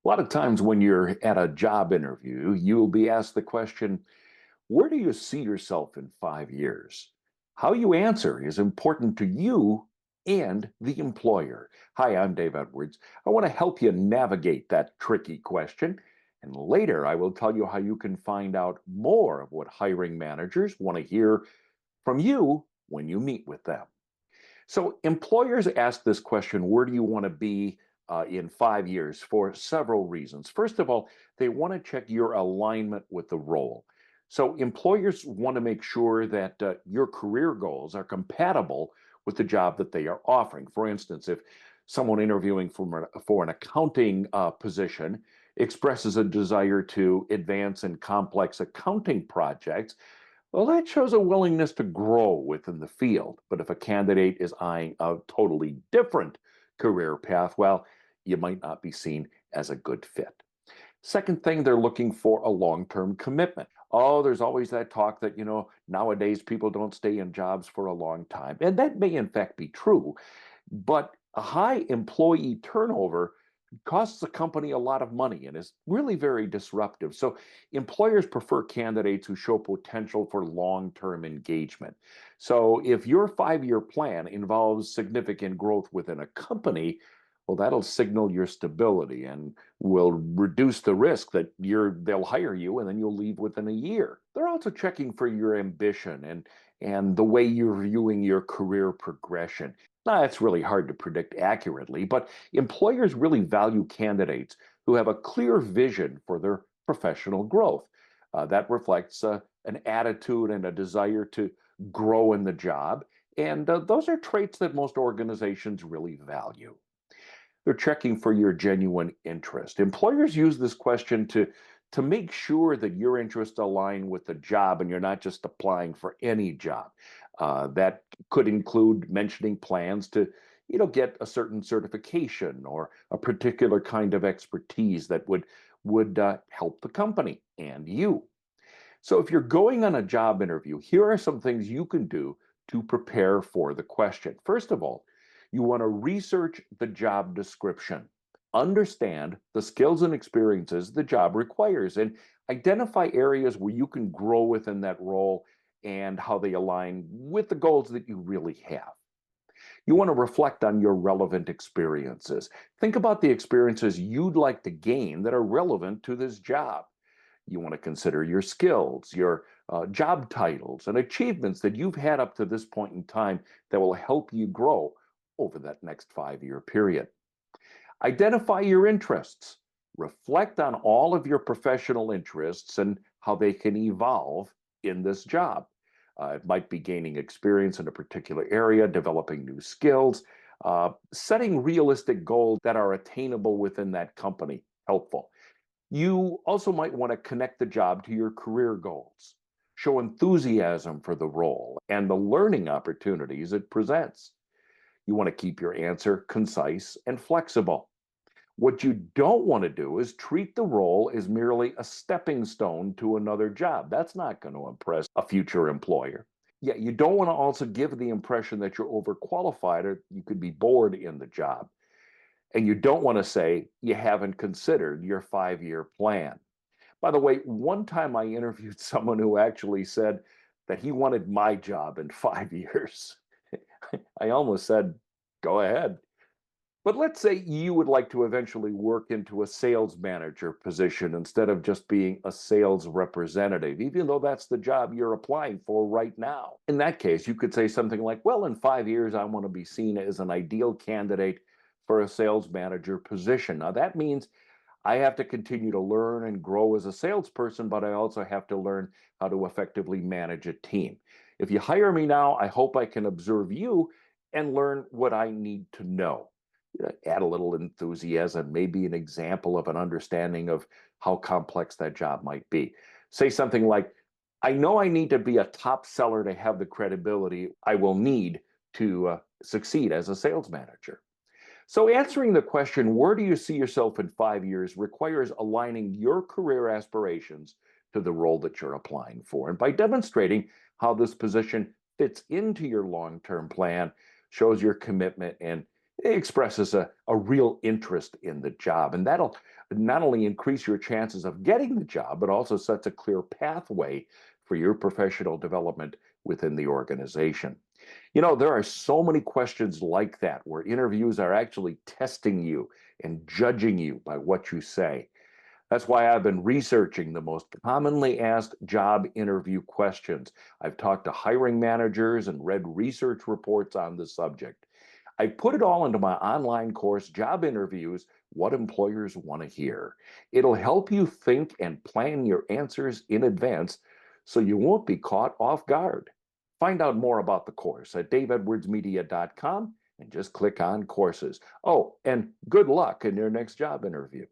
A lot of times when you're at a job interview, you'll be asked the question, where do you see yourself in 5 years? How you answer is important to you and the employer. Hi, I'm Dave Edwards. I want to help you navigate that tricky question. And later, I will tell you how you can find out more of what hiring managers want to hear from you when you meet with them. So employers ask this question, where do you want to be in 5 years, for several reasons. First of all, they want to check your alignment with the role. So employers want to make sure that your career goals are compatible with the job that they are offering. For instance, if someone interviewing for an accounting position expresses a desire to advance in complex accounting projects, well, that shows a willingness to grow within the field. But if a candidate is eyeing a totally different career path, well, you might not be seen as a good fit. Second thing, they're looking for a long-term commitment. Oh, there's always that talk that, nowadays people don't stay in jobs for a long time. And that may in fact be true, but a high employee turnover costs the company a lot of money and is really very disruptive. So employers prefer candidates who show potential for long-term engagement. So if your 5-year plan involves significant growth within a company, well, that'll signal your stability and will reduce the risk that they'll hire you and then you'll leave within a year. They're also checking for your ambition and the way you're viewing your career progression. Now, it's really hard to predict accurately, but employers really value candidates who have a clear vision for their professional growth. That reflects an attitude and a desire to grow in the job. And those are traits that most organizations really value. They're checking for your genuine interest. Employers use this question to make sure that your interests align with the job and you're not just applying for any job. That could include mentioning plans to, get a certain certification or a particular kind of expertise that would help the company and you. So if you're going on a job interview, here are some things you can do to prepare for the question. First of all, you want to research the job description. Understand the skills and experiences the job requires and identify areas where you can grow within that role and how they align with the goals that you really have. You want to reflect on your relevant experiences. Think about the experiences you'd like to gain that are relevant to this job. You want to consider your skills, your job titles, and achievements that you've had up to this point in time that will help you grow over that next 5-year period. Identify your interests. Reflect on all of your professional interests and how they can evolve in this job. It might be gaining experience in a particular area, developing new skills, setting realistic goals that are attainable within that company, helpful. You also might want to connect the job to your career goals. Show enthusiasm for the role and the learning opportunities it presents. You want to keep your answer concise and flexible. What you don't want to do is treat the role as merely a stepping stone to another job. That's not going to impress a future employer. Yet you don't want to also give the impression that you're overqualified or you could be bored in the job. And you don't want to say you haven't considered your 5-year plan. By the way, one time I interviewed someone who actually said that he wanted my job in 5 years. I almost said, go ahead. But let's say you would like to eventually work into a sales manager position instead of just being a sales representative, even though that's the job you're applying for right now. In that case, you could say something like, well, in 5 years, I want to be seen as an ideal candidate for a sales manager position. Now, that means I have to continue to learn and grow as a salesperson, but I also have to learn how to effectively manage a team. If you hire me now, I hope I can observe you and learn what I need to know. Add a little enthusiasm, maybe an example of an understanding of how complex that job might be. Say something like, I know I need to be a top seller to have the credibility I will need to succeed as a sales manager. So answering the question, where do you see yourself in 5 years, requires aligning your career aspirations to the role that you're applying for. And by demonstrating how this position fits into your long-term plan, shows your commitment and It expresses a real interest in the job, and that'll not only increase your chances of getting the job, but also sets a clear pathway for your professional development within the organization. You know, there are so many questions like that where interviews are actually testing you and judging you by what you say. That's why I've been researching the most commonly asked job interview questions. I've talked to hiring managers and read research reports on the subject. I put it all into my online course, Job Interviews: What Employers Want to Hear. It'll help you think and plan your answers in advance so you won't be caught off guard. Find out more about the course at daveedwardsmedia.com and just click on courses. Oh, and good luck in your next job interview.